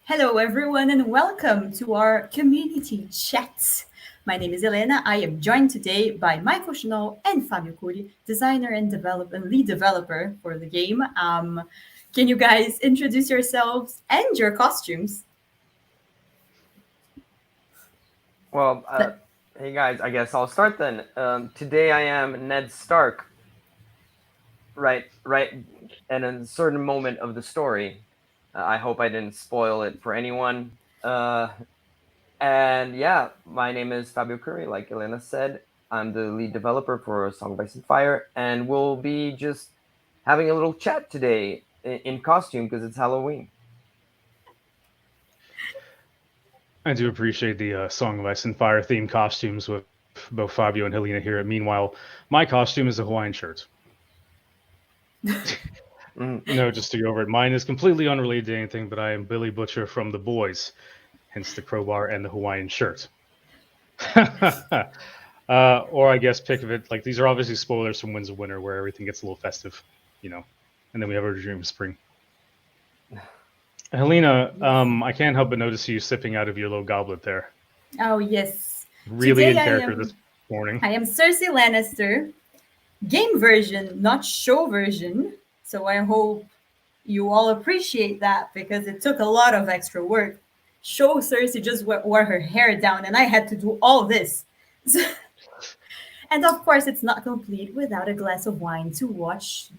Hello, everyone, and welcome to our community chat. My name is Elena. I am joined today by Michael Shinall and Fabio Cury, designer and lead developer for the game. Can you guys introduce yourselves and your costumes? Well, hey guys, I guess I'll start then. Today I am Ned Stark. Right, at a certain moment of the story. I hope I didn't spoil it for anyone. And yeah, my name is Fabio Cury, like Elena said. I'm the lead developer for Song of Ice and Fire, and we'll be just having a little chat today in costume because it's Halloween. I do appreciate the Song of Ice and Fire themed costumes with both Fabio and Helena here. Meanwhile, my costume is a Hawaiian shirt. No, just to go over it. Mine is completely unrelated to anything, but I am Billy Butcher from The Boys, hence the crowbar and the Hawaiian shirt. Or I guess pick of it, like these are obviously spoilers from Winds of Winter where everything gets a little festive, and then we have our Dream of Spring. Helena, I can't help but notice you sipping out of your little goblet there. Oh, yes. Really Today in character this morning. I am Cersei Lannister, game version, not show version. So I hope you all appreciate that because it took a lot of extra work. Show Cersei just wore her hair down, and I had to do all this. And of course, it's not complete without a glass of wine to watch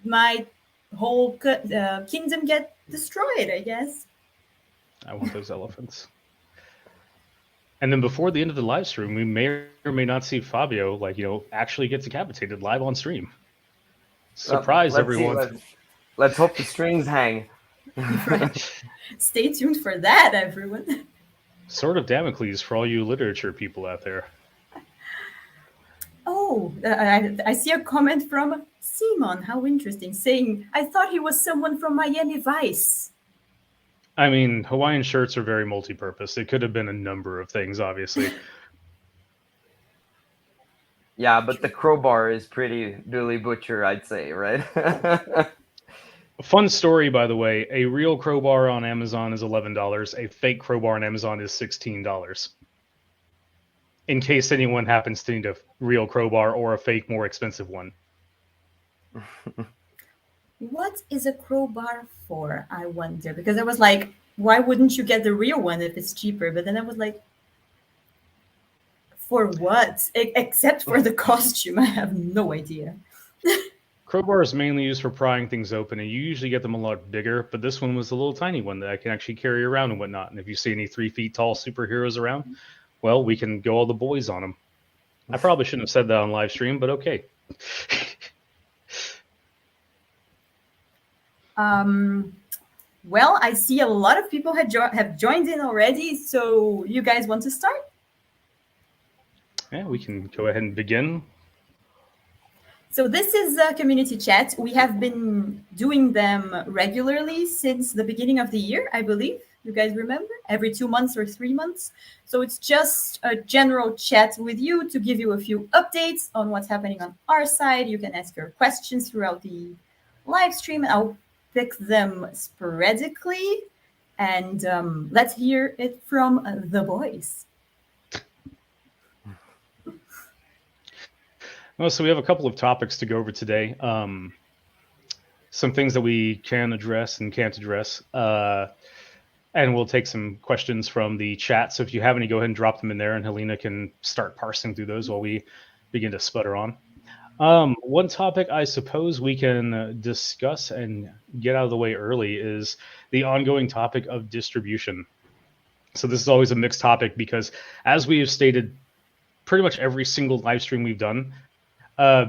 my whole kingdom get destroyed, I guess. I want those elephants. And then before the end of the live stream, we may or may not see Fabio, actually get decapitated live on stream. Surprise, everyone. Let's hope the strings hang. Right. Stay tuned for that, everyone. Sword of Damocles for all you literature people out there. Oh, I see a comment from Simon. How interesting. Saying, I thought he was someone from Miami Vice. I mean, Hawaiian shirts are very multi-purpose. It could have been a number of things, obviously. Yeah, but the crowbar is pretty Billy Butcher, I'd say, right? Fun story, by the way. A real crowbar on Amazon is $11. A fake crowbar on Amazon is $16. In case anyone happens to need a real crowbar or a fake, more expensive one. What is a crowbar for, I wonder? Because I was like, why wouldn't you get the real one if it's cheaper? But then I was like, for what? Except for the costume, I have no idea. Crowbar is mainly used for prying things open, and you usually get them a lot bigger, but this one was a little tiny one that I can actually carry around and whatnot. And if you see any 3 feet tall superheroes around, well, we can go all the boys on them. I probably shouldn't have said that on live stream, but okay. Well, I see a lot of people have joined in already, so you guys want to start? Yeah, we can go ahead and begin. So this is a community chat. We have been doing them regularly since the beginning of the year, I believe. You guys remember? Every 2 months or 3 months. So it's just a general chat with you to give you a few updates on what's happening on our side. You can ask your questions throughout the live stream, and I'll pick them sporadically. And let's hear it from the boys. Well, so we have a couple of topics to go over today. Some things that we can address and can't address. And we'll take some questions from the chat. So if you have any, go ahead and drop them in there, and Helena can start parsing through those while we begin to sputter on. One topic I suppose we can discuss and get out of the way early is the ongoing topic of distribution. So this is always a mixed topic because, as we have stated, pretty much every single live stream we've done,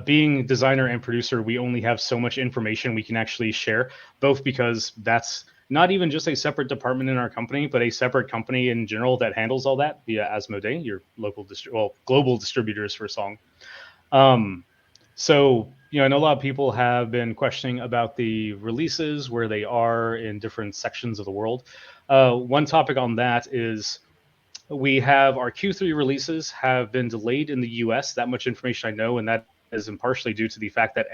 being designer and producer, we only have so much information we can actually share, both because that's not even just a separate department in our company, but a separate company in general that handles all that via Asmodee, your local global distributors for Song. So, I know a lot of people have been questioning about the releases, where they are in different sections of the world. One topic on that is we have our Q3 releases have been delayed in the US. That much information I know, and that is partially due to the fact that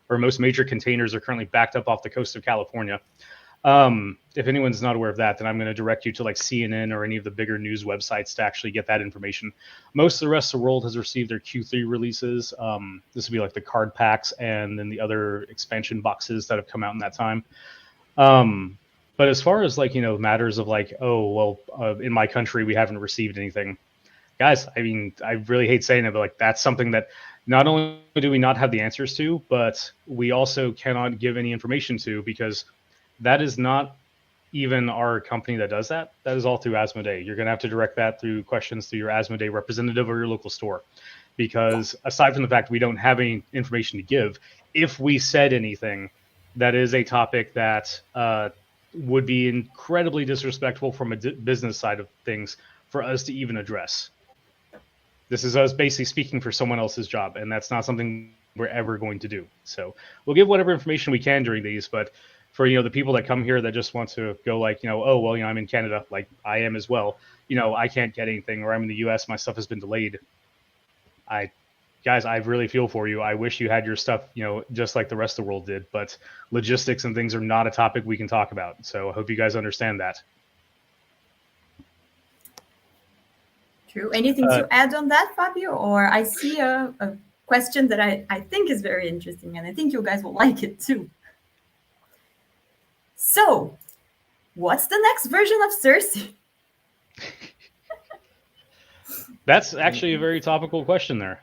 most major containers are currently backed up off the coast of California. If anyone's not aware of that, then I'm going to direct you to like CNN or any of the bigger news websites to actually get that information. Most of the rest of the world has received their Q3 releases. This would be like the card packs and then the other expansion boxes that have come out in that time. But as far as like, matters of like, oh, well, in my country, we haven't received anything. Guys, I mean, I really hate saying it, but like that's something that not only do we not have the answers to, but we also cannot give any information to, because that is not even our company that does that. That is all through Asmodee. You're going to have to direct that through questions through your Asmodee representative or your local store. Because aside from the fact we don't have any information to give, if we said anything, that is a topic that would be incredibly disrespectful from a business side of things for us to even address. This is us basically speaking for someone else's job, and that's not something we're ever going to do. So we'll give whatever information we can during these, but for the people that come here that just want to go like, oh well, I'm in Canada, like I am as well, I can't get anything, or I'm in the US, my stuff has been delayed. Guys, I really feel for you. I wish you had your stuff, just like the rest of the world did, but logistics and things are not a topic we can talk about. So I hope you guys understand that. True. Anything to add on that, Fabio? Or I see a question that I think is very interesting, and I think you guys will like it too. So, what's the next version of Cersei? That's actually a very topical question there.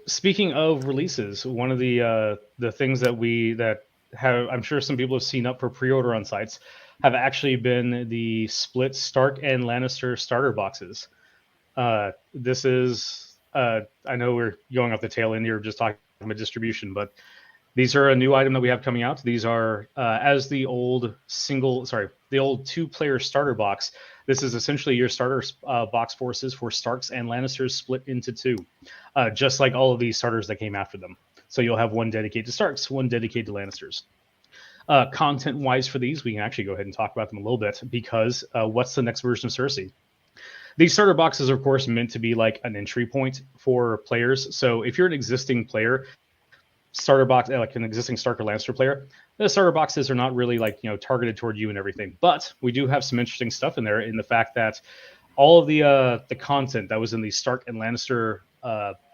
Speaking of releases, one of the things that have, I'm sure some people have seen up for pre-order on sites, have actually been the split Stark and Lannister starter boxes. This is, I know we're going off the tail end here, just talking about distribution, but these are a new item that we have coming out. These are as the old two-player starter box. This is essentially your starter box forces for Starks and Lannisters split into two, just like all of these starters that came after them. So you'll have one dedicated to Starks, one dedicated to Lannisters. Content-wise for these, we can actually go ahead and talk about them a little bit, because what's the next version of Cersei? These starter boxes are, of course, meant to be like an entry point for players. So if you're an existing player, starter box, like an existing Stark or Lannister player, the starter boxes are not really like, targeted toward you and everything. But we do have some interesting stuff in there, in the fact that all of the content that was in the Stark and Lannister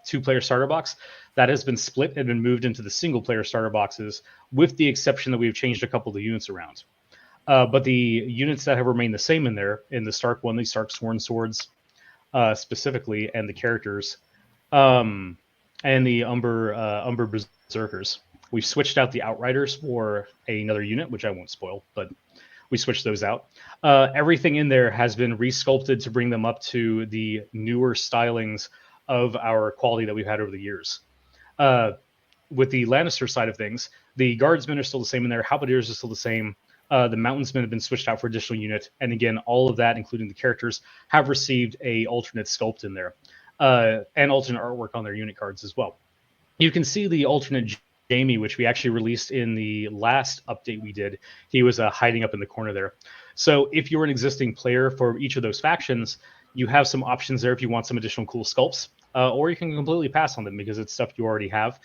two-player starter box, that has been split and been moved into the single-player starter boxes, with the exception that we've changed a couple of the units around. But the units that have remained the same in there, in the Stark one, the Stark Sworn Swords specifically, and the characters, and the Umber Berserkers. We've switched out the Outriders for another unit, which I won't spoil, but we switched those out. Everything in there has been resculpted to bring them up to the newer stylings of our quality that we've had over the years. With the Lannister side of things, the Guardsmen are still the same in there. Halberdiers are still the same. The Mountainsmen have been switched out for additional unit. And again, all of that, including the characters, have received a alternate sculpt in there. And alternate artwork on their unit cards as well. You can see the alternate Jaime, which we actually released in the last update we did. He was hiding up in the corner there. So if you're an existing player for each of those factions, you have some options there if you want some additional cool sculpts, or you can completely pass on them because it's stuff you already have.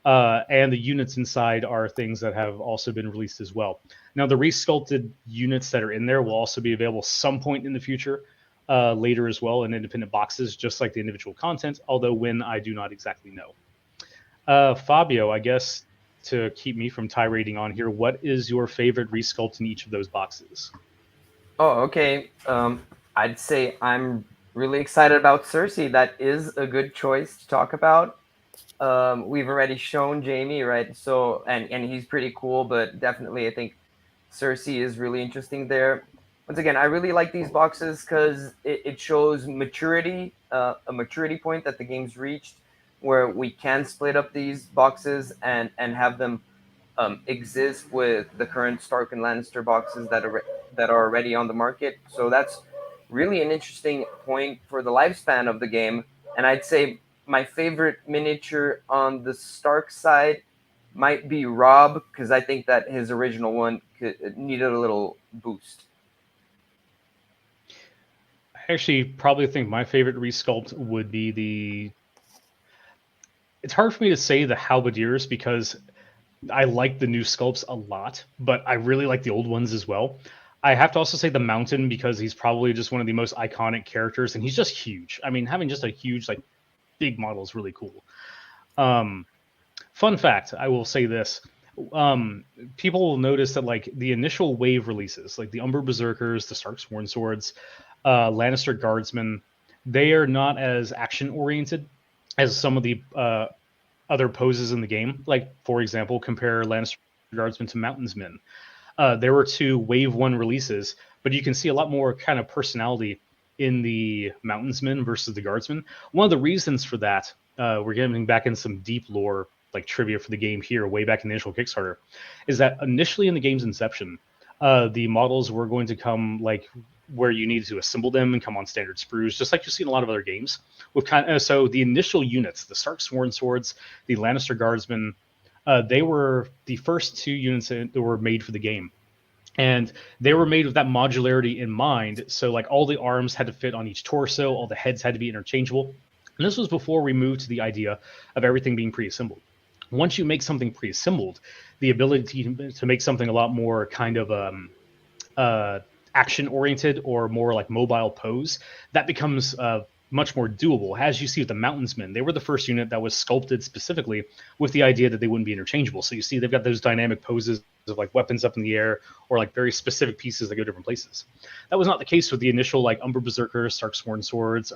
And the units inside are things that have also been released as well. Now, the resculpted units that are in there will also be available some point in the future, later as well, in independent boxes, just like the individual content, although when, I do not exactly know. Fabio, I guess to keep me from tirading on here, what is your favorite resculpt in each of those boxes? Oh, okay. I'd say I'm really excited about Cersei. That is a good choice to talk about. We've already shown Jaime, right? So, and he's pretty cool, but definitely I think Cersei is really interesting there. Once again, I really like these boxes because it shows maturity, a maturity point that the game's reached, where we can split up these boxes and have them exist with the current Stark and Lannister boxes that are already on the market. So that's really an interesting point for the lifespan of the game. And I'd say my favorite miniature on the Stark side might be Robb, because I think that his original one needed a little boost. I actually probably think my favorite resculpt would be the... It's hard for me to say the Halberdiers, because I like the new sculpts a lot, but I really like the old ones as well. I have to also say the Mountain, because he's probably just one of the most iconic characters, and he's just huge. I mean, having just a huge, like, big model is really cool. Fun fact, I will say this. People will notice that, like, the initial wave releases, like the Umber Berserkers, the Stark Sworn Swords, Lannister Guardsmen, they are not as action oriented as some of the other poses in the game. Like, for example, compare Lannister Guardsmen to Mountainsmen. There were two Wave 1 releases, but you can see a lot more kind of personality in the Mountainsmen versus the Guardsmen. One of the reasons for that, we're getting back in some deep lore, like trivia for the game here, way back in the initial Kickstarter, is that initially in the game's inception, the models were going to come like where you needed to assemble them and come on standard sprues, just like you see in a lot of other games. With so the initial units, the Stark Sworn Swords, the Lannister Guardsmen, they were the first two units that were made for the game. And they were made with that modularity in mind. So, like, all the arms had to fit on each torso, all the heads had to be interchangeable. And this was before we moved to the idea of everything being pre-assembled. Once you make something pre-assembled, the ability to make something a lot more kind of action-oriented or more like mobile pose, that becomes much more doable. As you see with the Mountainsmen, they were the first unit that was sculpted specifically with the idea that they wouldn't be interchangeable. So you see they've got those dynamic poses of like weapons up in the air or like very specific pieces that go different places. That was not the case with the initial like Umber Berserkers, Stark Sworn Swords,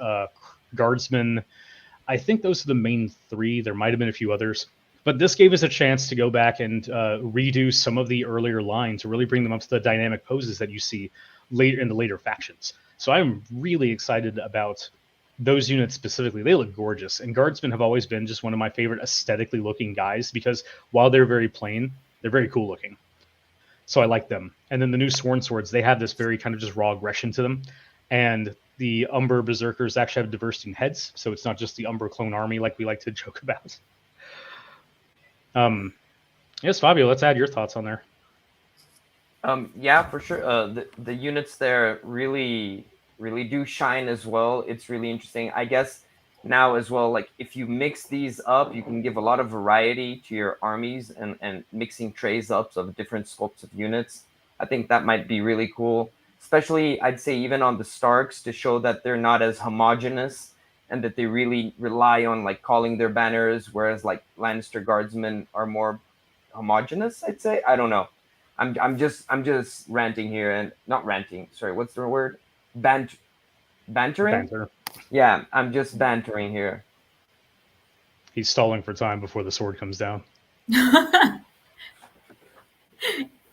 Guardsmen. I think those are the main three. There might have been a few others. But this gave us a chance to go back and redo some of the earlier lines to really bring them up to the dynamic poses that you see later in the later factions. So I'm really excited about those units specifically. They look gorgeous, and Guardsmen have always been just one of my favorite aesthetically looking guys because while they're very plain, they're very cool looking. So I like them. And then the new Sworn Swords, they have this very kind of just raw aggression to them. And the Umber Berserkers actually have diversity in heads, so it's not just the Umber clone army like we like to joke about. Yes, Fabio, let's add your thoughts on there. Yeah, for sure. The units there really do shine as well. It's really interesting. I guess now as well, like if you mix these up, you can give a lot of variety to your armies and mixing trays ups of different sculpts of units. I think that might be really cool. Especially, I'd say even on the Starks to show that they're not as homogenous and that they really rely on like calling their banners, whereas like Lannister Guardsmen are more homogenous, I'd say. I don't know. I'm just ranting here and not ranting. Sorry, what's the word? Bantering? Banter. Yeah, I'm just bantering here. He's stalling for time before the sword comes down.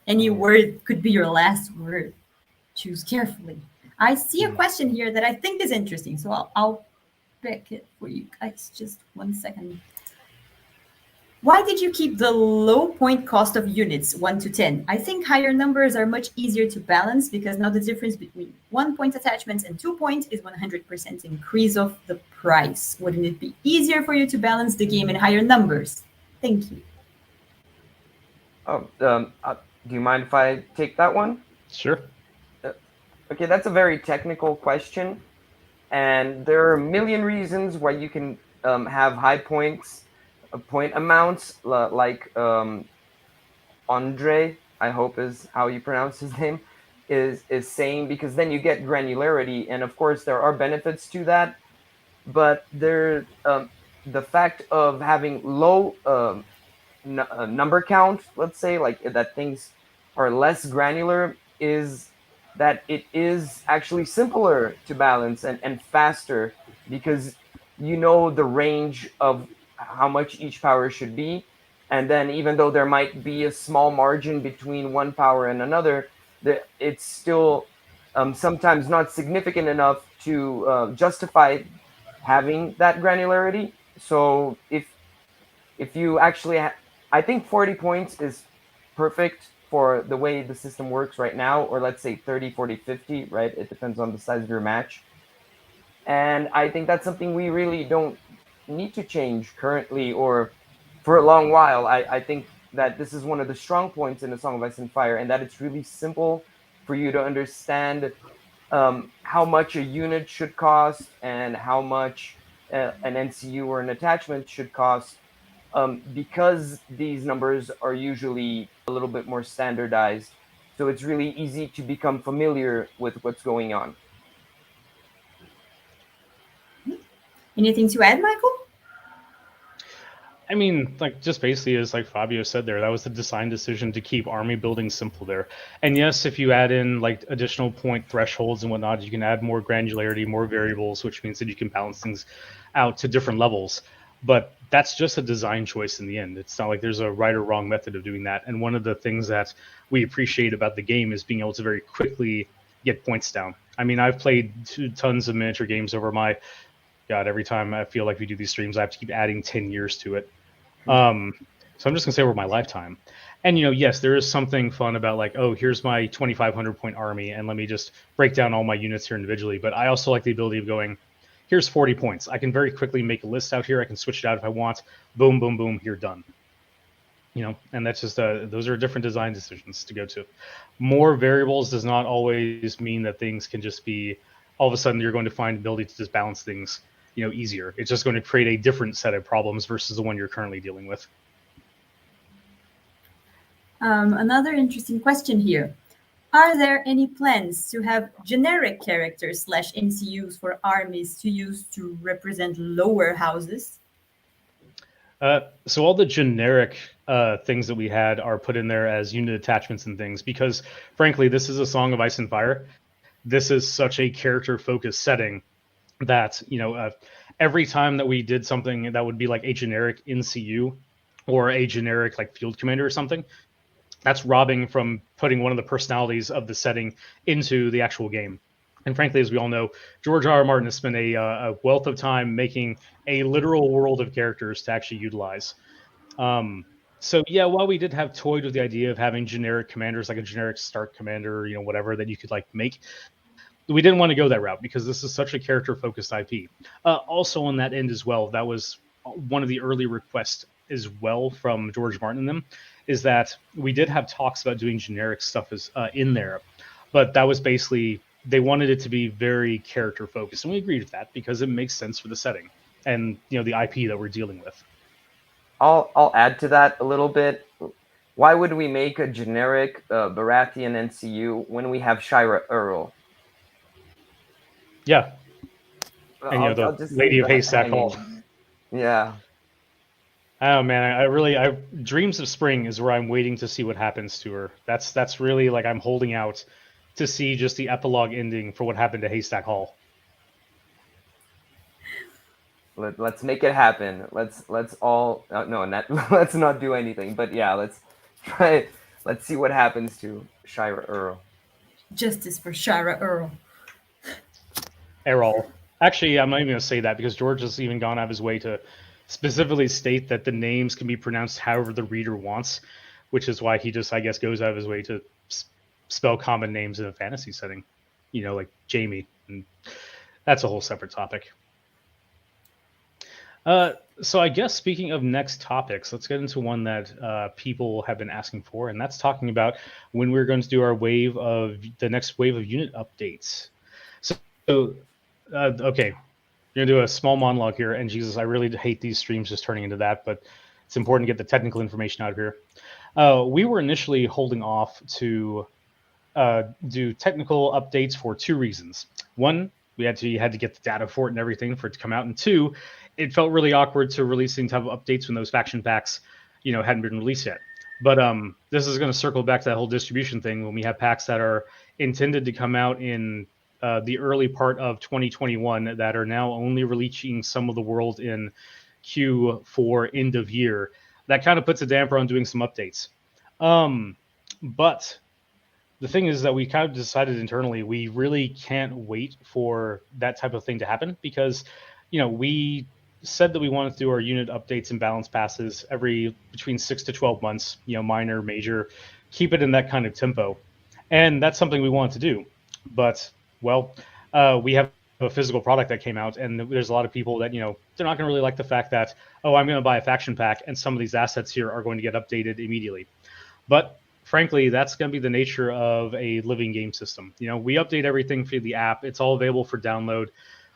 Any word could be your last word. Choose carefully. I see a question here that I think is interesting, so I'll pick it for you guys. Just 1 second. Why did you keep the low point cost of units 1 to 10? I think higher numbers are much easier to balance because now the difference between 1 point attachments and 2 points is 100% increase of the price. Wouldn't it be easier for you to balance the game in higher numbers? Thank you. Oh, do you mind if I take that one? Sure. Okay, that's a very technical question, and there are a million reasons why you can have high points. Point amounts like Andre, I hope is how you pronounce his name, is saying, because then you get granularity, and of course there are benefits to that, but there the fact of having low number count, let's say, like that things are less granular, is that it is actually simpler to balance and faster because you know the range of how much each power should be. And then even though there might be a small margin between one power and another, it's still sometimes not significant enough to justify having that granularity. So if you actually I think 40 points is perfect for the way the system works right now, or let's say 30, 40, 50, right? It depends on the size of your match. And I think that's something we really don't need to change currently or for a long while. I think that this is one of the strong points in the Song of Ice and Fire, and that it's really simple for you to understand how much a unit should cost and how much an NCU or an attachment should cost. because these numbers are usually a little bit more standardized, so it's really easy to become familiar with what's going on. Anything to add, Michael? I mean, like just basically as like Fabio said there, that was the design decision to keep army building simple there. And yes, if you add in like additional point thresholds and whatnot, you can add more granularity, more variables, which means that you can balance things out to different levels. But that's just a design choice in the end. It's not like there's a right or wrong method of doing that. And one of the things that we appreciate about the game is being able to very quickly get points down. I mean, I've played tons of miniature games over my God, every time I feel like we do these streams, I have to keep adding 10 years to it. So I'm just gonna say over my lifetime. And yes, there is something fun about like, oh, here's my 2,500 point army, and let me just break down all my units here individually. But I also like the ability of going, here's 40 points. I can very quickly make a list out here. I can switch it out if I want. Boom, boom, boom. You're done. And that's just those are different design decisions to go to. More variables does not always mean that things can just be all of a sudden you're going to find the ability to just balance things easier. It's just going to create a different set of problems versus the one you're currently dealing with. Another interesting question here. Are there any plans to have generic characters / NCUs for armies to use to represent lower houses? So all the generic things that we had are put in there as unit attachments and things because, frankly, this is a Song of Ice and Fire. This is such a character-focused setting that every time that we did something that would be like a generic NCU or a generic like field commander or something, that's robbing from putting one of the personalities of the setting into the actual game. And frankly, as we all know, George R.R. Martin has spent a wealth of time making a literal world of characters to actually utilize. So yeah, while we did have toyed with the idea of having generic commanders, like a generic Stark commander, whatever that you could like make, we didn't want to go that route because this is such a character-focused IP. Also on that end as well, that was one of the early requests as well from George Martin and them, is that we did have talks about doing generic stuff as in there, but that was basically they wanted it to be very character-focused, and we agreed with that because it makes sense for the setting and the IP that we're dealing with. I'll add to that a little bit. Why would we make a generic Baratheon NCU when we have Shira Earl? Yeah. And the Lady of Haystack Hall. Yeah. Oh man, I Dreams of Spring is where I'm waiting to see what happens to her. That's really like I'm holding out to see just the epilogue ending for what happened to Haystack Hall. Let's make it happen. Let's all let's not do anything. But yeah, let's try it. Let's see what happens to Shira Earl. Justice for Shira Earl. Errol. Actually, I'm not even going to say that because George has even gone out of his way to specifically state that the names can be pronounced however the reader wants, which is why he just, I guess, goes out of his way to spell common names in a fantasy setting, like Jamie. And that's a whole separate topic. So I guess speaking of next topics, let's get into one that people have been asking for, and that's talking about when we're going to do our the next wave of unit updates. So okay, we're going to do a small monologue here, and Jesus, I really hate these streams just turning into that, but it's important to get the technical information out here. We were initially holding off to do technical updates for two reasons. One, we had to get the data for it and everything for it to come out, and two, it felt really awkward to releasing type of updates when those faction packs, hadn't been released yet. But this is going to circle back to that whole distribution thing when we have packs that are intended to come out in the early part of 2021 that are now only releasing some of the world in Q4 end of year. That kind of puts a damper on doing some updates. But the thing is that we kind of decided internally we really can't wait for that type of thing to happen because, we said that we wanted to do our unit updates and balance passes every between 6 to 12 months, minor, major, keep it in that kind of tempo. And that's something we want to do. But, well, we have a physical product that came out, and there's a lot of people that, they're not going to really like the fact that, oh, I'm going to buy a faction pack, and some of these assets here are going to get updated immediately. But frankly, that's going to be the nature of a living game system. We update everything through the app. It's all available for download.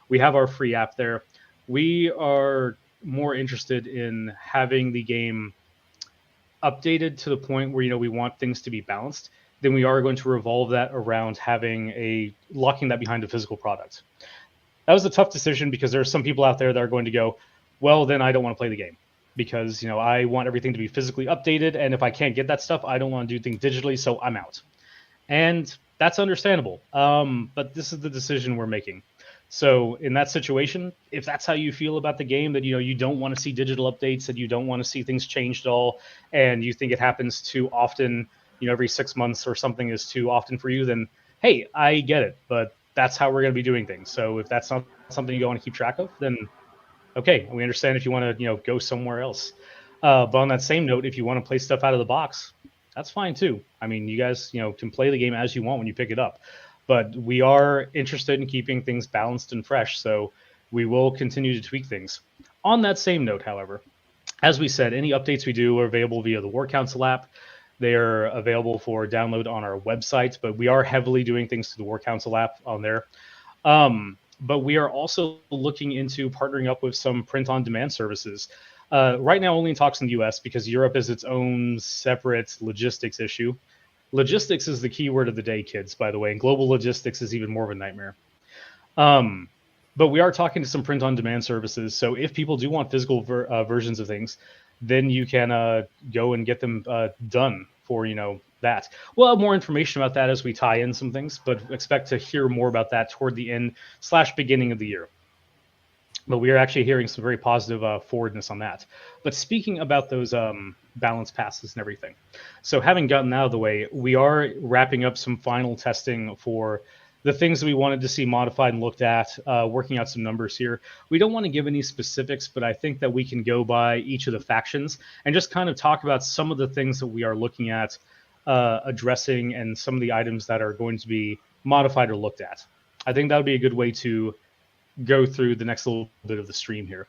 We have our free app there. We are more interested in having the game updated to the point where we want things to be balanced, then we are going to revolve that around locking that behind a physical product. That was a tough decision because there are some people out there that are going to go, well, then I don't want to play the game because I want everything to be physically updated, and if I can't get that stuff, I don't want to do things digitally, so I'm out. And that's understandable. But this is the decision we're making. So in that situation, if that's how you feel about the game, that you don't want to see digital updates, that you don't want to see things changed at all, and you think it happens too often, every 6 months or something is too often for you, then hey, I get it. But that's how we're going to be doing things. So if that's not something you want to keep track of, then okay, we understand if you want to go somewhere else. But on that same note, if you want to play stuff out of the box, that's fine too. I mean, you guys can play the game as you want when you pick it up, but we are interested in keeping things balanced and fresh, so we will continue to tweak things. On that same note, however, as we said, any updates we do are available via the War Council app. They are available for download on our website, but we are heavily doing things to the War Council app on there. But we are also looking into partnering up with some print-on-demand services. Right now, only in talks in the US because Europe is its own separate logistics issue. Logistics is the key word of the day, kids, by the way, and global logistics is even more of a nightmare. But we are talking to some print-on-demand services, so if people do want physical versions of things, then you can go and get them done for, that. We'll have more information about that as we tie in some things, but expect to hear more about that toward the end/beginning of the year. But we are actually hearing some very positive forwardness on that. But speaking about those balance passes and everything, so having gotten that out of the way, we are wrapping up some final testing for the things that we wanted to see modified and looked at, working out some numbers here. We don't want to give any specifics, but I think that we can go by each of the factions and just kind of talk about some of the things that we are looking at addressing and some of the items that are going to be modified or looked at. I think that would be a good way to go through the next little bit of the stream here.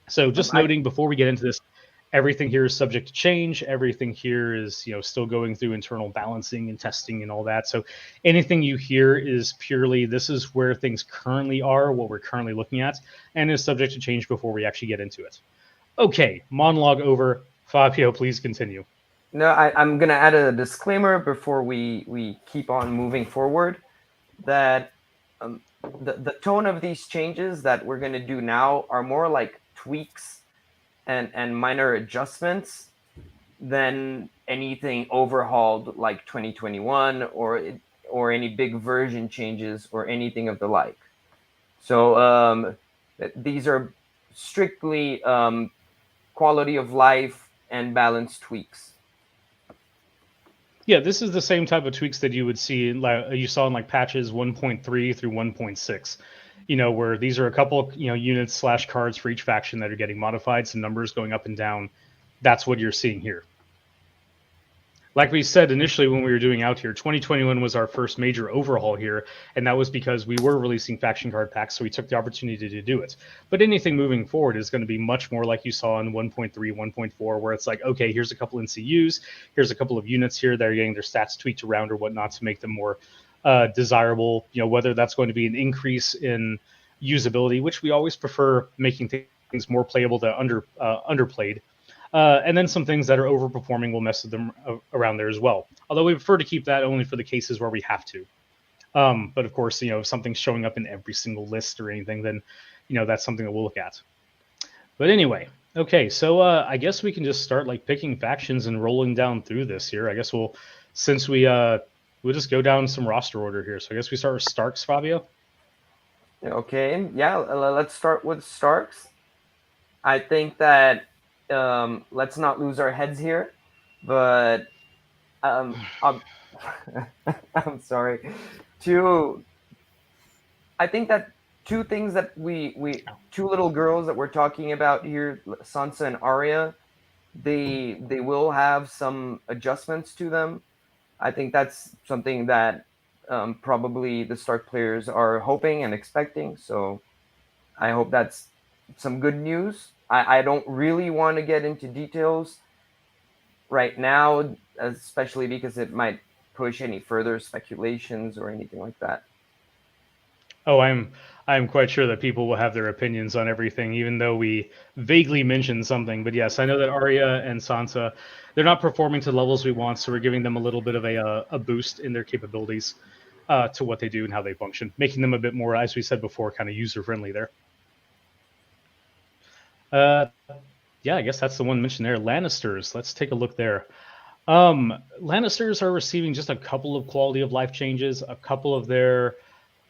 So just noting before we get into this, everything here is subject to change. Everything here is still going through internal balancing and testing and all that. So anything you hear is purely this is where things currently are, what we're currently looking at, and is subject to change before we actually get into it. Okay, monologue over. Fabio, please continue. No, I'm going to add a disclaimer before we keep on moving forward that the tone of these changes that we're going to do now are more like tweaks and minor adjustments than anything overhauled like 2021 or any big version changes or anything of the like. So these are strictly quality of life and balance tweaks. Yeah, this is the same type of tweaks that you would see, you saw in like patches 1.3 through 1.6, where these are a couple, units/cards for each faction that are getting modified, some numbers going up and down. That's what you're seeing here. Like we said initially when we were doing out here, 2021 was our first major overhaul here, and that was because we were releasing faction card packs, so we took the opportunity to do it. But anything moving forward is going to be much more like you saw in 1.3, 1.4, where it's like, okay, here's a couple NCUs, here's a couple of units here that are getting their stats tweaked around or whatnot to make them more desirable, whether that's going to be an increase in usability, which we always prefer making things more playable to underplayed. And then some things that are overperforming will mess with them around there as well. Although we prefer to keep that only for the cases where we have to. But of course, if something's showing up in every single list or anything, then, that's something that we'll look at. But anyway, okay, so I guess we can just start picking factions and rolling down through this here. I guess we'll just go down some roster order here. So I guess we start with Starks, Fabio. Okay, yeah, let's start with Starks. I think that let's not lose our heads here, but I'm sorry. I think that two things that two little girls that we're talking about here, Sansa and Arya, they will have some adjustments to them. I think that's something that probably the Stark players are hoping and expecting. So I hope that's some good news. I don't really want to get into details right now, especially because it might push any further speculations or anything like that. Oh, I'm quite sure that people will have their opinions on everything, even though we vaguely mentioned something. But yes, I know that Arya and Sansa, they're not performing to the levels we want, so we're giving them a little bit of a boost in their capabilities to what they do and how they function, making them a bit more, as we said before, kind of user friendly there. Yeah, I guess that's the one mentioned there. Lannisters. Let's take a look there. Lannisters are receiving just a couple of quality of life changes. A couple of their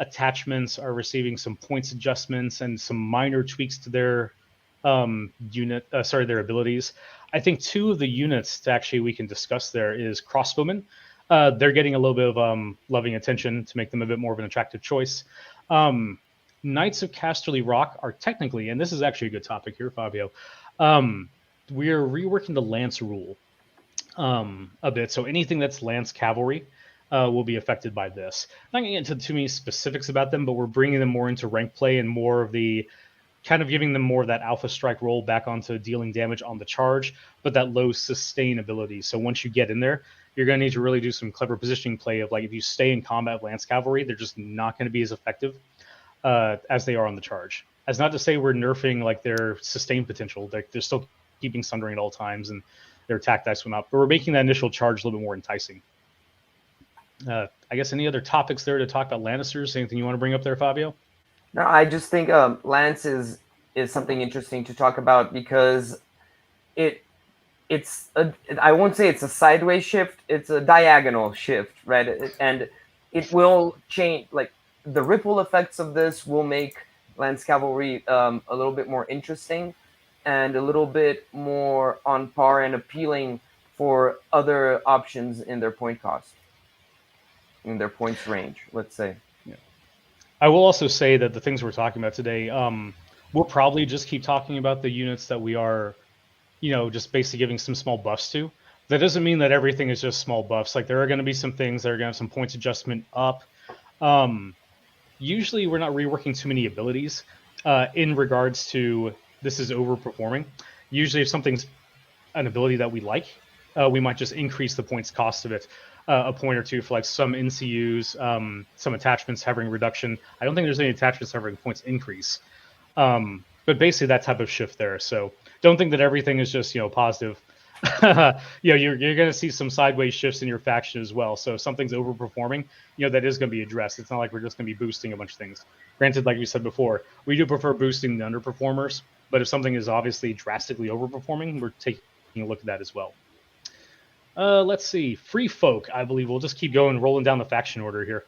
attachments are receiving some points adjustments and some minor tweaks to their their abilities. I think two of the units that actually we can discuss there is crossbowmen. They're getting a little bit of loving attention to make them a bit more of an attractive choice. Knights of Casterly Rock are technically, and this is actually a good topic here, Fabio. We are reworking the lance rule a bit. So anything that's lance cavalry will be affected by this. I'm not going to get into too many specifics about them, but we're bringing them more into rank play and more of the kind of giving them more of that alpha strike roll back onto dealing damage on the charge, but that low sustainability. So once you get in there, you're going to need to really do some clever positioning play of like if you stay in combat with lance cavalry, they're just not going to be as effective as they are on the charge. As not to say we're nerfing like their sustain potential. They're still keeping sundering at all times and their attack dice went up, but we're making that initial charge a little bit more enticing. I guess any other topics there to talk about Lannisters? Anything you want to bring up there, Fabio? No, I just think Lance is something interesting to talk about because I won't say it's a sideways shift, it's a diagonal shift, right? And it will change, like the ripple effects of this will make Lance Cavalry a little bit more interesting and a little bit more on par and appealing for other options in their point cost, in their points range, let's say. Yeah. I will also say that the things we're talking about today, we'll probably just keep talking about the units that we are, just basically giving some small buffs to. That doesn't mean that everything is just small buffs. Like there are going to be some things that are going to have some points adjustment up. Usually we're not reworking too many abilities in regards to this is overperforming. Usually if something's an ability that we like, we might just increase the points cost of it a point or two for like some NCUs, some attachments having reduction. I don't think there's any attachments having points increase. But basically that type of shift there. So don't think that everything is just, positive. You're going to see some sideways shifts in your faction as well. So if something's overperforming, that is going to be addressed. It's not like we're just going to be boosting a bunch of things. Granted, like we said before, we do prefer boosting the underperformers, but if something is obviously drastically overperforming, we're taking a look at that as well. Let's see. Free Folk, I believe we'll just keep going, rolling down the faction order here.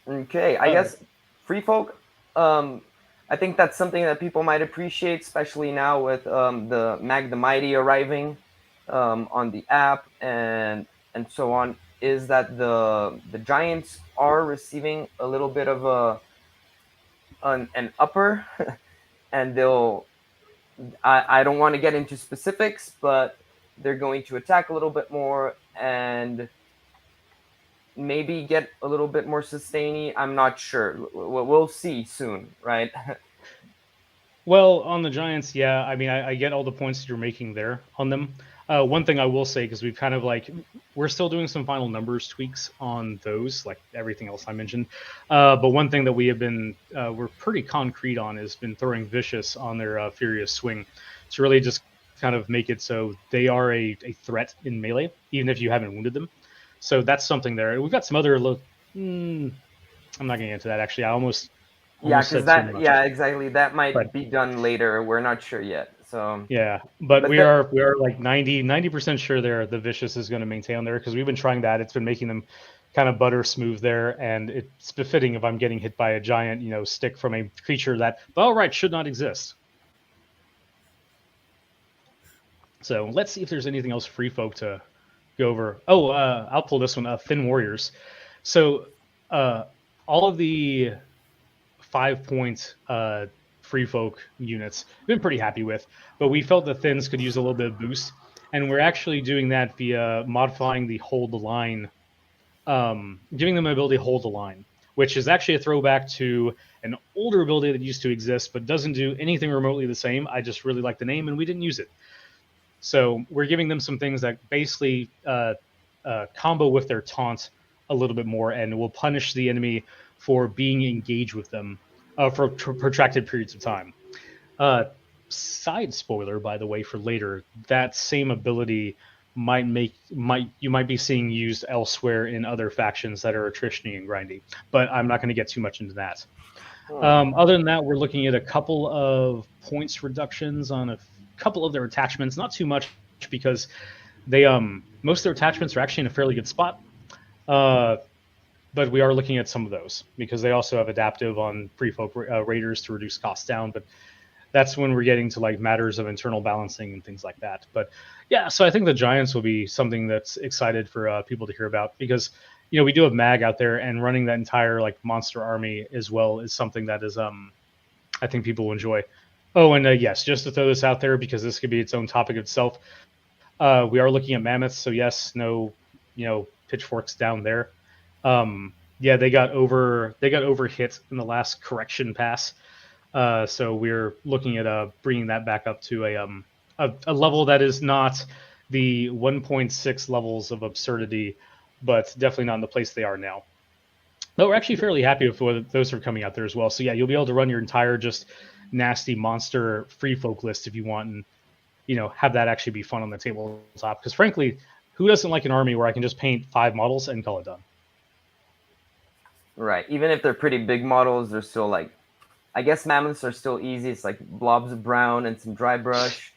Okay, I guess Free Folk, I think that's something that people might appreciate, especially now with the Mag the Mighty arriving on the app and so on, is that the Giants are receiving a little bit of an upper, and I don't want to get into specifics, but they're going to attack a little bit more and maybe get a little bit more sustainy. I'm not sure. We'll see soon, right? Well, on the Giants, yeah. I mean, I get all the points that you're making there on them. One thing I will say, because we've kind of we're still doing some final numbers tweaks on those, like everything else I mentioned. But one thing that we have been, we're pretty concrete on is been throwing Vicious on their Furious Swing to really just kind of make it so they are a threat in melee, even if you haven't wounded them. So that's something there. We've got some other I'm not going to get into that, actually. I almost because exactly. That might be done later. We're not sure yet. So yeah, but we are like 90% sure the Vicious is going to maintain there because we've been trying that. It's been making them kind of butter smooth there, and it's befitting if I'm getting hit by a giant, stick from a creature that, should not exist. So let's see if there's anything else Free Folk to go over. I'll pull this one. Thin Warriors. So all of the 5-point Free Folk units I've been pretty happy with, but we felt the Thins could use a little bit of boost, and we're actually doing that via modifying the Hold the Line, giving them an ability to hold the line, which is actually a throwback to an older ability that used to exist but doesn't do anything remotely the same. I just really like the name and we didn't use it. So we're giving them some things that basically combo with their taunt a little bit more, and will punish the enemy for being engaged with them for protracted periods of time. Side spoiler, by the way, for later, that same ability you might be seeing used elsewhere in other factions that are attritioning and grindy. But I'm not going to get too much into that. Other than that, we're looking at a couple of points reductions on a couple of their attachments. Not too much because they most of their attachments are actually in a fairly good spot. But we are looking at some of those because they also have adaptive on pre-folk raiders to reduce costs down. But that's when we're getting to like matters of internal balancing and things like that. But yeah, so I think the Giants will be something that's excited for people to hear about because we do have Mag out there, and running that entire like monster army as well is something that is I think people will enjoy. Oh, and yes, just to throw this out there because this could be its own topic itself. We are looking at mammoths, so yes, no, pitchforks down there. Yeah, they got over hit in the last correction pass. So we're looking at bringing that back up to a level that is not the 1.6 levels of absurdity, but definitely not in the place they are now. But we're actually fairly happy with what those are coming out there as well. So yeah, you'll be able to run your entire just nasty monster free folk list if you want, and have that actually be fun on the tabletop. Because frankly, who doesn't like an army where I can just paint 5 models and call it done? Right. Even if they're pretty big models, they're still like, I guess mammoths are still easy. It's like blobs of brown and some dry brush.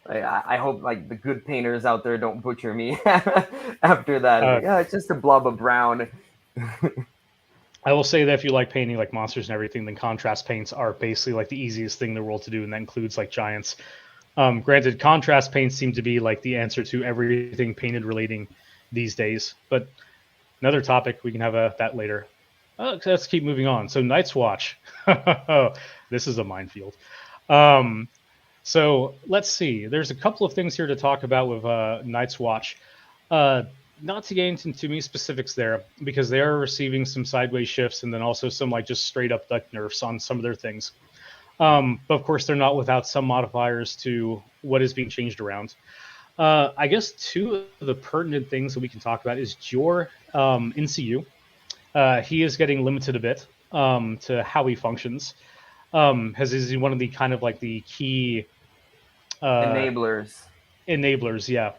I hope like the good painters out there don't butcher me after that. It's just a blob of brown. I will say that if you like painting like monsters and everything, then contrast paints are basically like the easiest thing in the world to do, and that includes like giants. Granted, contrast paints seem to be like the answer to everything painted relating these days. But another topic, we can have that later. Let's keep moving on. So Nightswatch. This is a minefield. So let's see. There's a couple of things here to talk about with Nightswatch. Not to get into too many specifics there, because they are receiving some sideways shifts and then also some like just straight up like nerfs on some of their things. But of course, they're not without some modifiers to what is being changed around. I guess two of the pertinent things that we can talk about is Jor NCU. He is getting limited a bit to how he functions. Is one of the kind of like the key enablers. Enablers, yeah.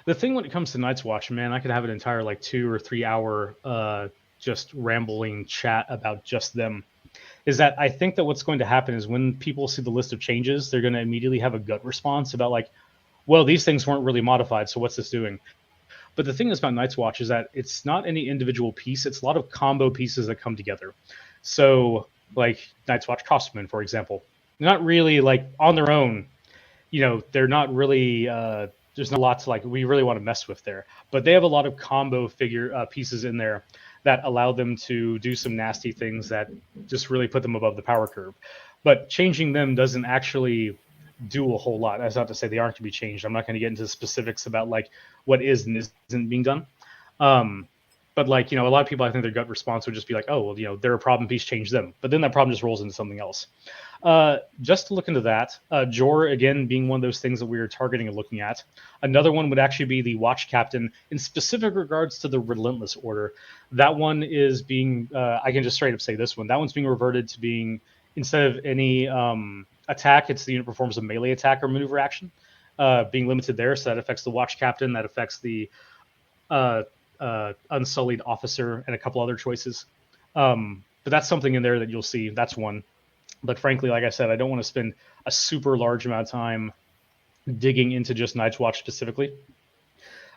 The thing when it comes to Nightswatch, man, I could have an entire like 2 or 3 hour just rambling chat about just them. Is that I think that what's going to happen is when people see the list of changes, they're going to immediately have a gut response about like, well, these things weren't really modified, so what's this doing? But the thing is about Nightswatch is that it's not any individual piece. It's a lot of combo pieces that come together. So like Nightswatch Costumen, for example, they're not really like on their own. They're not really, there's not a lot to like, we really want to mess with there. But they have a lot of combo pieces in there that allow them to do some nasty things that just really put them above the power curve. But changing them doesn't actually do a whole lot. That's not to say they aren't to be changed. I'm not going to get into specifics about like what is and isn't being done. But like, a lot of people, I think their gut response would just be like, oh, well, they're a problem piece, change them. But then that problem just rolls into something else. Just to look into that, Jor, again, being one of those things that we are targeting and looking at. Another one would actually be the Watch Captain in specific regards to the Relentless Order. That one is being, I can just straight up say this one, that one's being reverted to being, instead of any attack, it's the unit performs a melee attack or maneuver action, being limited there. So that affects the Watch Captain, that affects the Unsullied Officer, and a couple other choices. But that's something in there that you'll see. That's one. But frankly, like I said, I don't want to spend a super large amount of time digging into just Nightswatch specifically.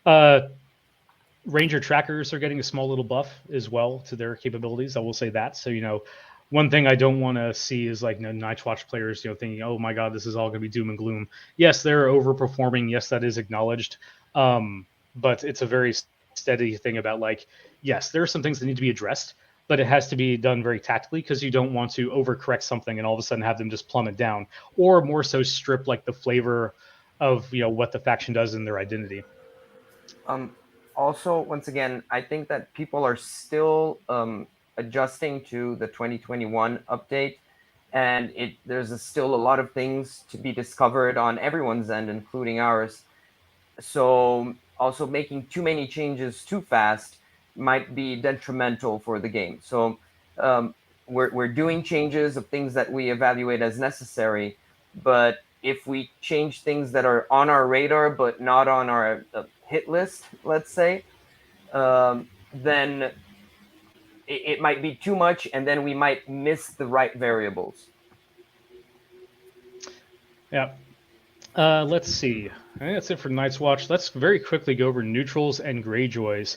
Ranger trackers are getting a small little buff as well to their capabilities. I will say that. So, one thing I don't want to see is like Nightwatch players, thinking, oh my God, this is all going to be doom and gloom. Yes, they're overperforming. Yes, that is acknowledged. But it's a very steady thing about like, yes, there are some things that need to be addressed, but it has to be done very tactically because you don't want to overcorrect something and all of a sudden have them just plummet down, or more so strip like the flavor of what the faction does in their identity. Also, once again, I think that people are still adjusting to the 2021 update, and there's still a lot of things to be discovered on everyone's end, including ours. So also making too many changes too fast might be detrimental for the game. So we're doing changes of things that we evaluate as necessary, but if we change things that are on our radar but not on our hit list, let's say, then it might be too much, and then we might miss the right variables. Yeah. Let's see. I think that's it for Nightswatch. Let's very quickly go over neutrals and Greyjoys,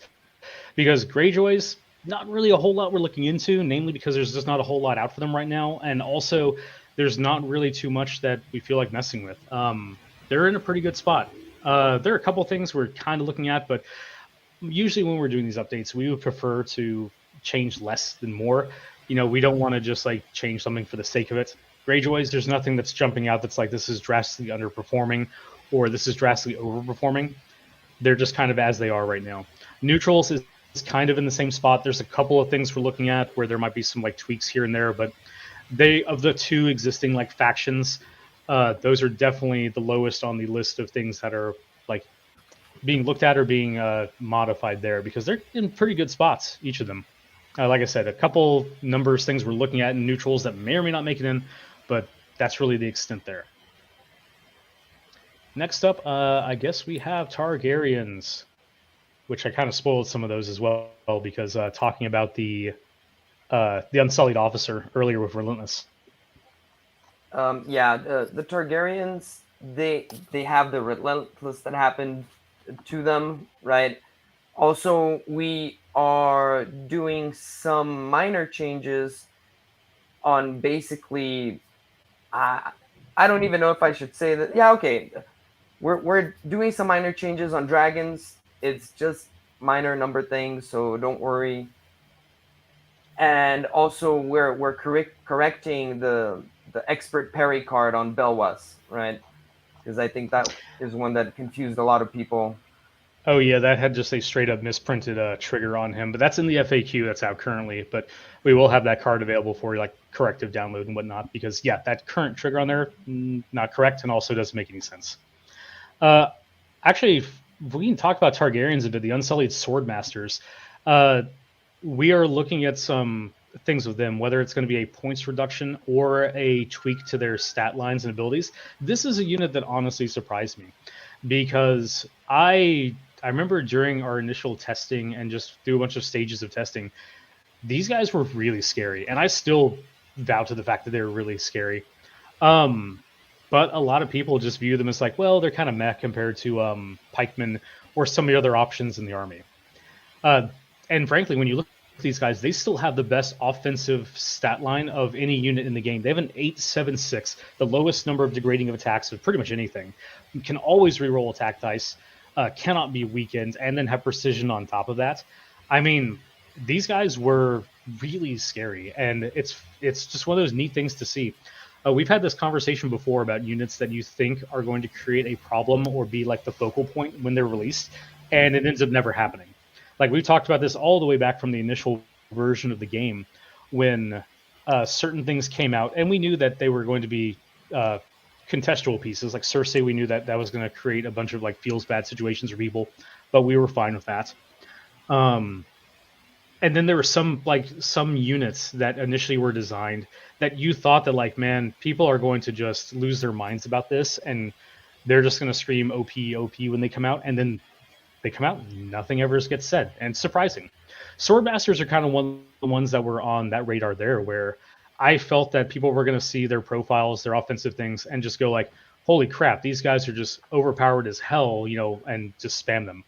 because Greyjoys, not really a whole lot we're looking into, namely because there's just not a whole lot out for them right now, and also there's not really too much that we feel like messing with. They're in a pretty good spot. There are a couple things we're kind of looking at, but usually when we're doing these updates, we would prefer to change less than more. We don't want to just like change something for the sake of it. Greyjoys, there's nothing that's jumping out that's like this is drastically underperforming or this is drastically overperforming. They're just kind of as they are right now. Neutrals is kind of in the same spot. There's a couple of things we're looking at where there might be some like tweaks here and there, but they, of the two existing like factions, those are definitely the lowest on the list of things that are like being looked at or being modified there, because they're in pretty good spots, each of them. Like I said, a couple numbers, things we're looking at in neutrals that may or may not make it in, but that's really the extent there. Next up, I guess we have Targaryens, which I kind of spoiled some of those as well, because talking about the Unsullied officer earlier with Relentless. The Targaryens, they have the Relentless that happened to them, right? Also, we are doing some minor changes on basically, I don't even know if I should say that. Yeah, okay. We're doing some minor changes on dragons. It's just minor number things, so don't worry. And also, we're correcting the expert parry card on Belwas, right? Because I think that is one that confused a lot of people. Oh yeah, that had just a straight up misprinted trigger on him, but that's in the FAQ that's out currently. But we will have that card available for like corrective download and whatnot, because yeah, that current trigger on there not correct and also doesn't make any sense. Actually, if we can talk about Targaryens a bit, the Unsullied Swordmasters. We are looking at some things with them, whether it's going to be a points reduction or a tweak to their stat lines and abilities. This is a unit that honestly surprised me, because I remember during our initial testing and just through a bunch of stages of testing, these guys were really scary, and I still vow to the fact that they were really scary. But a lot of people just view them as like, well, they're kind of meh compared to pikemen or some of the other options in the army. And frankly, when you look at these guys, they still have the best offensive stat line of any unit in the game. They have an 876, the lowest number of degrading of attacks of pretty much anything. You can always reroll attack dice, cannot be weakened, and then have precision on top of that. I mean, these guys were really scary, and it's just one of those neat things to see. We've had this conversation before about units that you think are going to create a problem or be like the focal point when they're released, and it ends up never happening. Like we've talked about this all the way back from the initial version of the game, when certain things came out, and we knew that they were going to be contextual pieces. Like Cersei, we knew that was going to create a bunch of like feels bad situations for people, but we were fine with that. And then there were some units that initially were designed that you thought that like, man, people are going to just lose their minds about this, and they're just going to scream OP when they come out, and then they come out, nothing ever gets said, and it's surprising. Swordmasters are kind of one of the ones that were on that radar there, where I felt that people were going to see their profiles, their offensive things, and just go like, holy crap, these guys are just overpowered as hell, and just spam them.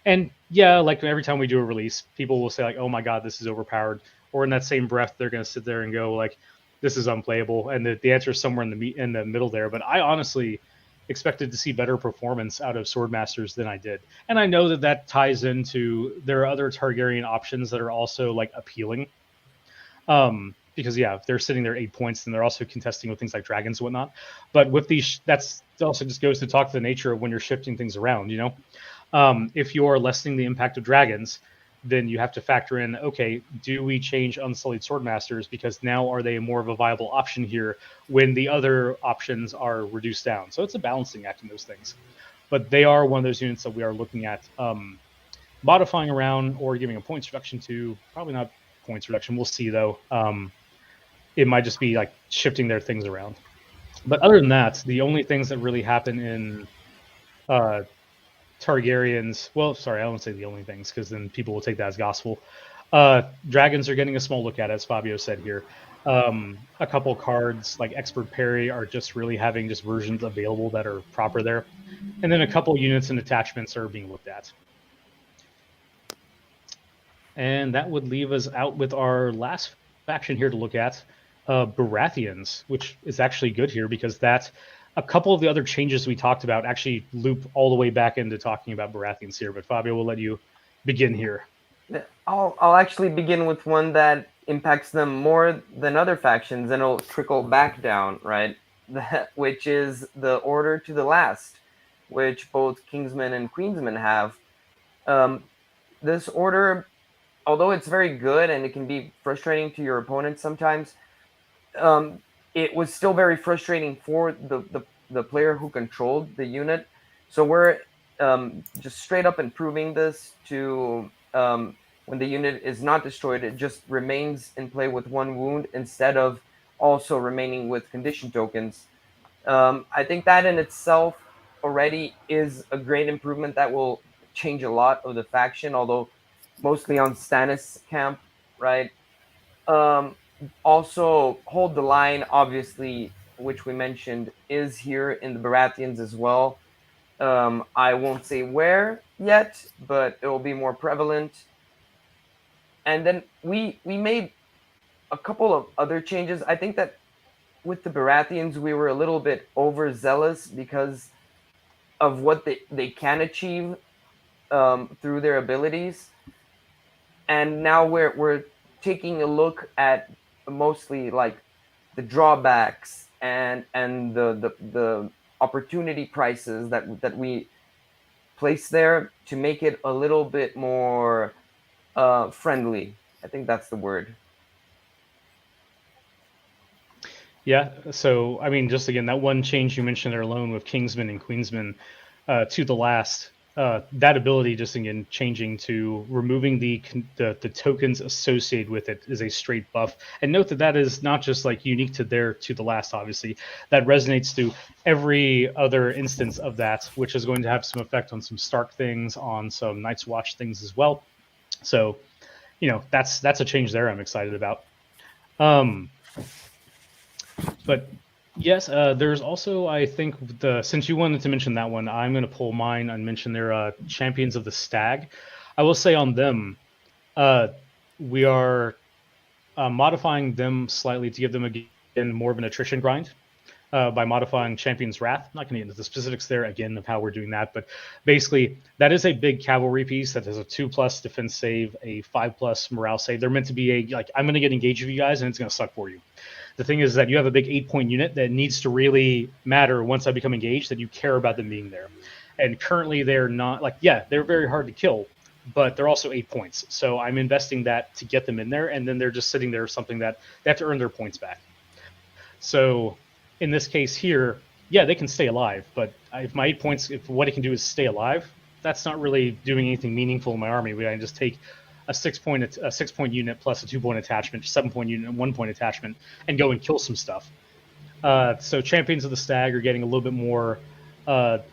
And yeah, like every time we do a release, people will say like, oh my god, this is overpowered. Or in that same breath, they're going to sit there and go like, this is unplayable. And the answer is somewhere in the middle there. But I honestly expected to see better performance out of Swordmasters than I did. And I know that ties into there are other Targaryen options that are also like appealing. Because yeah, if they're sitting there 8 points, then they're also contesting with things like dragons and whatnot. But with these, that's also just goes to talk to the nature of when you're shifting things around, If you're lessening the impact of dragons, then you have to factor in, okay, do we change Unsullied Swordmasters, because now are they more of a viable option here when the other options are reduced down? So it's a balancing act in those things. But they are one of those units that we are looking at. modifying around or giving a points reduction to. Probably not points reduction. We'll see though. It might just be like shifting their things around. But other than that, the only things that really happen in Targaryens, well, sorry, I won't say the only things because then people will take that as gospel. Dragons are getting a small look at, as Fabio said here. A couple cards like Expert Parry are just really having just versions available that are proper there. And then a couple units and attachments are being looked at. And that would leave us out with our last faction here to look at, Baratheons, which is actually good here because that a couple of the other changes we talked about actually loop all the way back into talking about Baratheons here. But Fabio, we'll let you begin here. I'll actually begin with one that impacts them more than other factions, and it'll trickle back down, right? Which is the Order to the Last, which both Kingsmen and Queensmen have. This order, although it's very good and it can be frustrating to your opponent sometimes, it was still very frustrating for the player who controlled the unit. So we're just straight up improving this to when the unit is not destroyed, it just remains in play with 1 wound instead of also remaining with condition tokens. I think that in itself already is a great improvement that will change a lot of the faction, although mostly on Stannis camp, right? Also, Hold the Line, obviously, which we mentioned, is here in the Baratheons as well. I won't say where yet, but it will be more prevalent. And then we made a couple of other changes. I think that with the Baratheons, we were a little bit overzealous because of what they can achieve through their abilities. And now we're taking a look at mostly like the drawbacks and the opportunity prices that we place there to make it a little bit more friendly. I think that's the word. Yeah, so I mean, just again, that one change you mentioned there alone with Kingsman and Queensman to the last, that ability just again changing to removing the tokens associated with it is a straight buff. And note that that is not just like unique to the last, obviously. That resonates to every other instance of that, which is going to have some effect on some Stark things, on some Nightswatch things as well. So, you know, that's a change there I'm excited about. But yes, there's also, I think, since you wanted to mention that one, I'm going to pull mine and mention their Champions of the Stag. I will say on them, we are modifying them slightly to give them, again, more of an attrition grind by modifying Champion's Wrath. I'm not going to get into the specifics there, again, of how we're doing that, but basically, that is a big cavalry piece that has a 2+ defense save, a 5+ morale save. They're meant to be I'm going to get engaged with you guys, and it's going to suck for you. The thing is that you have a big 8-point unit that needs to really matter once I become engaged, that you care about them being there. And currently they're not, they're very hard to kill, but they're also 8 points. So I'm investing that to get them in there, and then they're just sitting there, something that they have to earn their points back. So in this case here, yeah, they can stay alive, but if my 8 points, if what it can do is stay alive, that's not really doing anything meaningful in my army. I can just take a 6-point unit plus a 2-point attachment, 7-point unit and 1-point attachment, and go and kill some stuff. So Champions of the Stag are getting a little bit more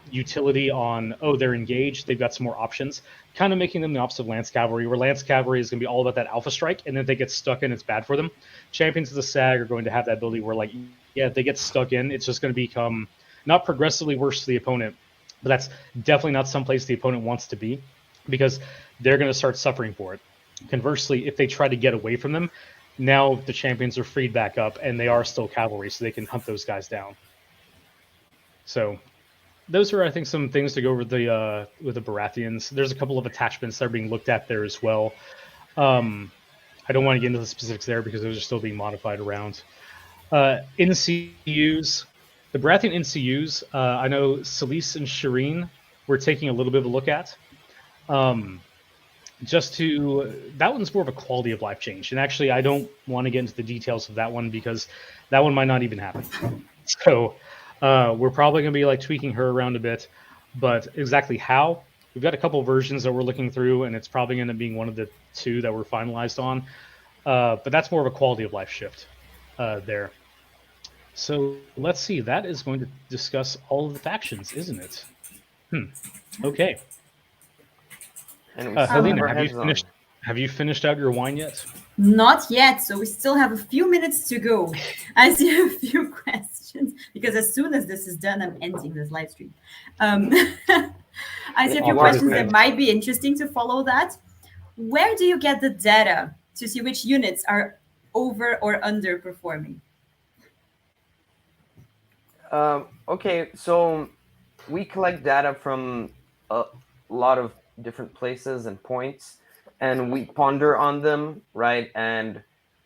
utility on, they're engaged, they've got some more options, kind of making them the opposite of Lance Cavalry, where Lance Cavalry is going to be all about that alpha strike, and then if they get stuck in, it's bad for them. Champions of the Stag are going to have that ability where, if they get stuck in, it's just going to become not progressively worse to the opponent, but that's definitely not someplace the opponent wants to be, because they're going to start suffering for it. Conversely, if they try to get away from them, now the champions are freed back up, and they are still cavalry, so they can hunt those guys down. So those are, I think, some things to go over with the Baratheons. There's a couple of attachments that are being looked at there as well. I don't want to get into the specifics there because those are still being modified around. NCUs, the Baratheon NCUs, I know Selyse and Shireen we're taking a little bit of a look at. That one's more of a quality of life change. And actually, I don't want to get into the details of that one because that one might not even happen. So we're probably going to be tweaking her around a bit, but exactly how, We've got a couple versions that we're looking through, and it's probably going to be one of the two that we're finalized on. But that's more of a quality of life shift there. So let's see. That is going to discuss all of the factions, isn't it? Okay. And we still have Helena, our have you heads on. finished? Have you finished out your wine yet? Not yet, so we still have a few minutes to go. I see a few questions because as soon as this is done, I'm ending this live stream. I see a few questions that might be interesting to follow that. Where do you get the data to see which units are over or underperforming? Okay, so we collect data from a lot of different places and points, and we ponder on them, right? And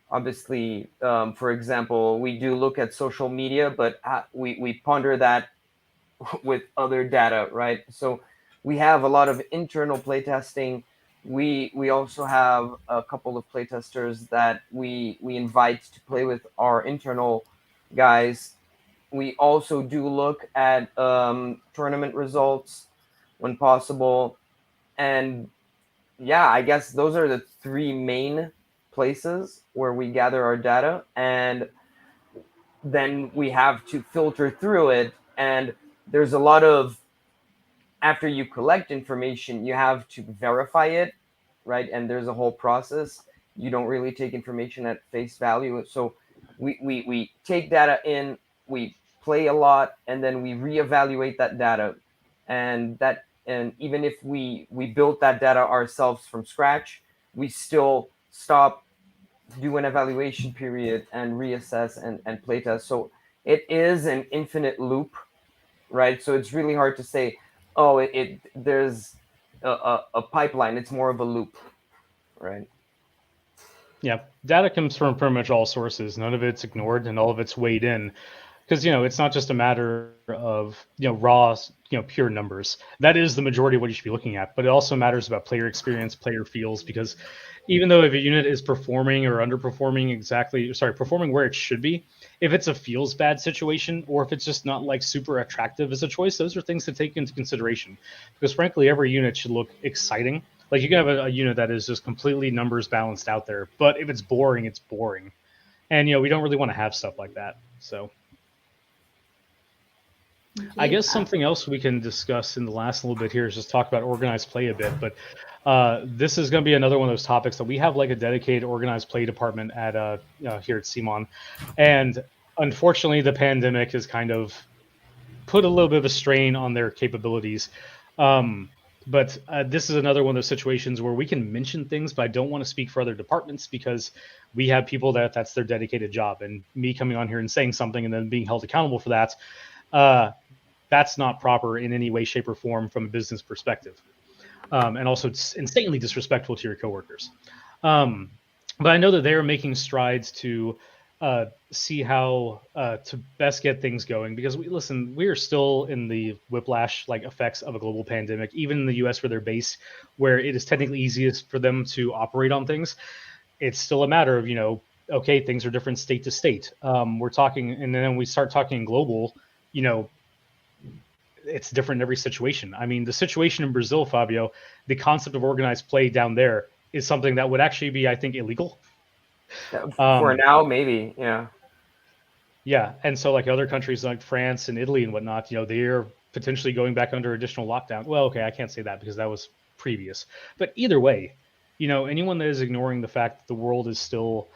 obviously, for example, we do look at social media, but we ponder that with other data, right? So we have a lot of internal playtesting. We also have a couple of playtesters that we invite to play with our internal guys. We also do look at tournament results when possible, and yeah, I guess those are the three main places where we gather our data, and then we have to filter through it. And there's a lot of, after you collect information, you have to verify it, right? And there's a whole process. You don't really take information at face value. So we take data in, we play a lot, and then we reevaluate that data. And even if we built that data ourselves from scratch, we still stop, do an evaluation period, and reassess and playtest. So it is an infinite loop, right? So it's really hard to say, oh, there's a pipeline. It's more of a loop, right? Yeah, data comes from pretty much all sources. None of it's ignored, and all of it's weighed in, because it's not just a matter of raw pure numbers. That is the majority of what you should be looking at, but it also matters about player experience, player feels, because even though if a unit is performing or underperforming performing where it should be, if it's a feels bad situation or if it's just not like super attractive as a choice, those are things to take into consideration. Because frankly, every unit should look exciting. Like you can have a unit that is just completely numbers balanced out there, but if it's boring, it's boring. And we don't really want to have stuff like that. So okay, I guess something else we can discuss in the last little bit here is just talk about organized play a bit. But this is going to be another one of those topics that we have like a dedicated organized play department at here at Simon. And unfortunately, the pandemic has kind of put a little bit of a strain on their capabilities. But this is another one of those situations where we can mention things, but I don't want to speak for other departments because we have people that's their dedicated job. And me coming on here and saying something and then being held accountable for that, that's not proper in any way, shape, or form from a business perspective. And also it's insanely disrespectful to your coworkers. But I know that they're making strides to see how to best get things going, because we are still in the whiplash effects of a global pandemic, even in the US where they're based, where it is technically easiest for them to operate on things. It's still a matter of okay, things are different state to state. We're talking, and then we start talking global, it's different in every situation. I mean, the situation in Brazil, Fabio, the concept of organized play down there is something that would actually be, I think, illegal. For now, maybe, yeah. Yeah, and so other countries like France and Italy and whatnot, they're potentially going back under additional lockdown. Well, okay, I can't say that because that was previous. But either way, anyone that is ignoring the fact that the world is still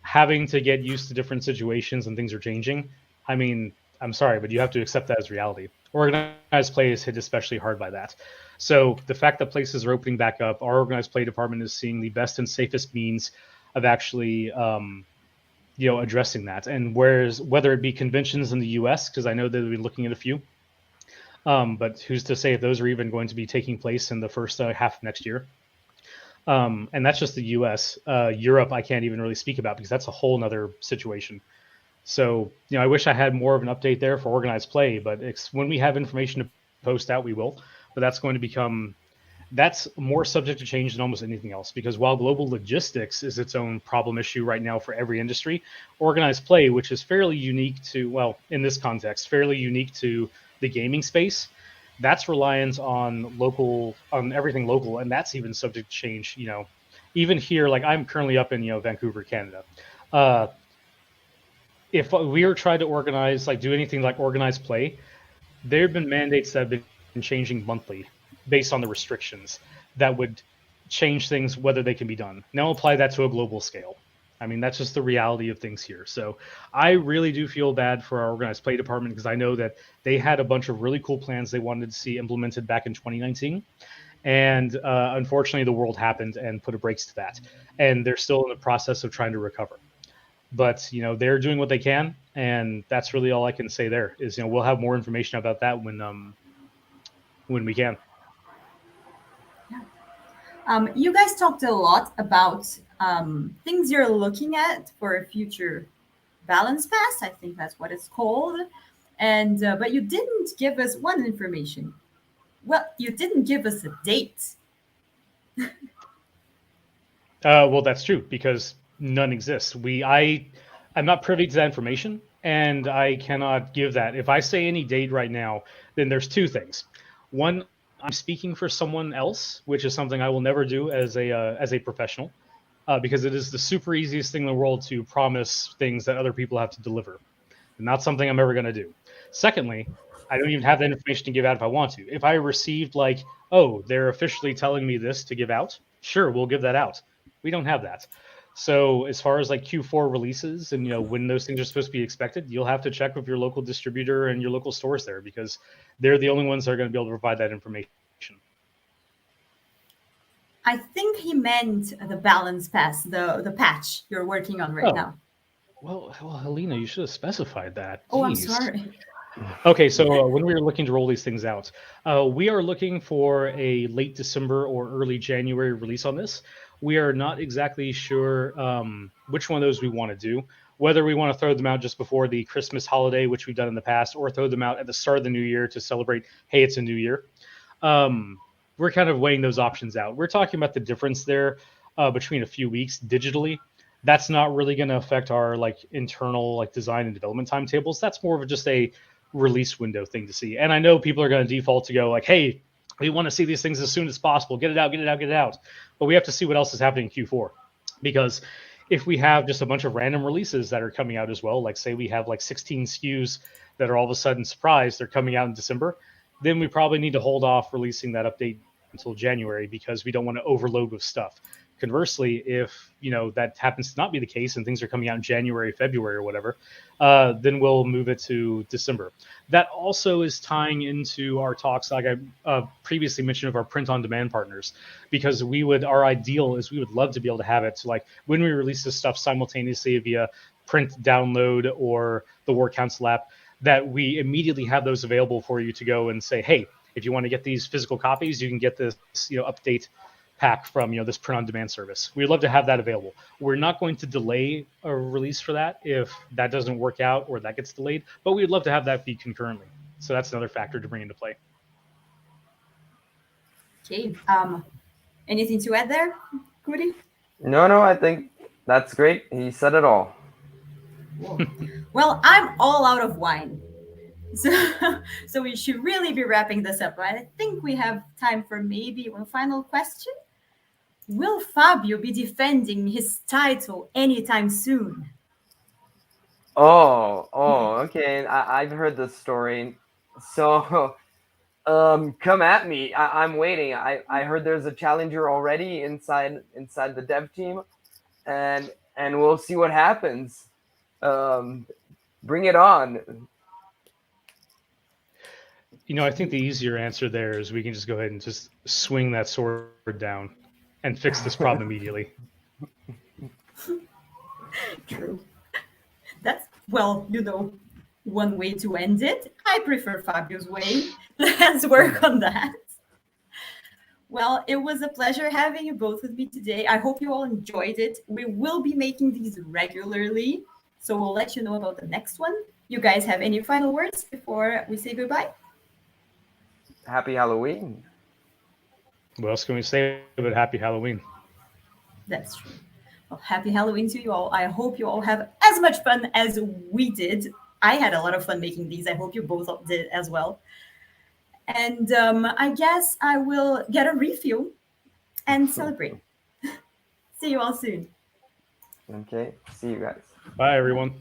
having to get used to different situations and things are changing, I mean, I'm sorry, but you have to accept that as reality. Organized play is hit especially hard by that. So the fact that places are opening back up, our organized play department is seeing the best and safest means of actually addressing that. And whether it be conventions in the US, because I know they'll be looking at a few, but who's to say if those are even going to be taking place in the first half of next year. And that's just the US. Europe I can't even really speak about because that's a whole nother situation. So I wish I had more of an update there for organized play, but when we have information to post out, we will. But that's more subject to change than almost anything else, because while global logistics is its own problem issue right now for every industry, organized play, which is fairly unique to, well, in this context, fairly unique to the gaming space, that's reliant on everything local, and that's even subject to change. Even here, like I'm currently up in Vancouver, Canada. Uh, if we were trying to organize, like do anything like organized play, there have been mandates that have been changing monthly based on the restrictions that would change things whether they can be done. Now apply that to a global scale. I mean, that's just the reality of things here. So I really do feel bad for our organized play department because I know that they had a bunch of really cool plans they wanted to see implemented back in 2019. And unfortunately, the world happened and put a brakes to that. And they're still in the process of trying to recover. But they're doing what they can, and that's really all I can say. There is, we'll have more information about that when we can. You guys talked a lot about things you're looking at for a future balance pass. I think that's what it's called. And but you didn't give us one information. Well, you didn't give us a date. Well, that's true because none exists. I'm not privy to that information, and I cannot give that. If I say any date right now, then there's two things. One, I'm speaking for someone else, which is something I will never do as a professional, because it is the super easiest thing in the world to promise things that other people have to deliver. Not something I'm ever going to do. Secondly, I don't even have that information to give out if I want to. If I received they're officially telling me this to give out, sure, we'll give that out. We don't have that. So as far as like Q4 releases and when those things are supposed to be expected, you'll have to check with your local distributor and your local stores there because they're the only ones that are going to be able to provide that information. I think he meant the balance pass, the patch you're working on right now. Well, Helena, you should have specified that. Oh, I'm Jeez. sorry. Okay, so when we were looking to roll these things out, we are looking for a late December or early January release on this. We are not exactly sure which one of those we want to do, whether we want to throw them out just before the Christmas holiday, which we've done in the past, or throw them out at the start of the new year to celebrate, hey, it's a new year. We're kind of weighing those options out. We're talking about the difference there between a few weeks digitally. That's not really going to affect our internal design and development timetables. That's more of just a release window thing to see. And I know people are going to default to go hey, we want to see these things as soon as possible. Get it out, get it out, get it out. But we have to see what else is happening in Q4. Because if we have just a bunch of random releases that are coming out as well, like say we have 16 SKUs that are all of a sudden surprised they're coming out in December, then we probably need to hold off releasing that update until January because we don't want to overload with stuff. Conversely, if that happens to not be the case and things are coming out in January, February, or whatever, then we'll move it to December. That also is tying into our talks, like I previously mentioned, of our print-on-demand partners, because our ideal is we would love to be able to have it when we release this stuff simultaneously via print download or the War Council app, that we immediately have those available for you to go and say, hey, if you want to get these physical copies, you can get this update pack from this print on demand service. We'd love to have that available. We're not going to delay a release for that if that doesn't work out or that gets delayed, but we'd love to have that be concurrently. So that's another factor to bring into play. Okay. Anything to add there, Cury? No, I think that's great. He said it all. Well, I'm all out of wine. So we should really be wrapping this up. I think we have time for maybe one final question. Will Fabio be defending his title anytime soon? Oh, okay. I've heard this story. So, come at me. I'm waiting. I heard there's a challenger already inside the dev team, and we'll see what happens. Bring it on. I think the easier answer there is we can just go ahead and just swing that sword down and fix this problem immediately. True. That's, one way to end it. I prefer Fabio's way. Let's work on that. Well, it was a pleasure having you both with me today. I hope you all enjoyed it. We will be making these regularly, so we'll let you know about the next one. You guys have any final words before we say goodbye? Happy Halloween. What else can we say about Happy Halloween? That's true. Well, happy Halloween to you all. I hope you all have as much fun as we did. I had a lot of fun making these. I hope you both did as well. And I guess I will get a refuel and celebrate. See you all soon. Okay, see you guys. Bye, everyone.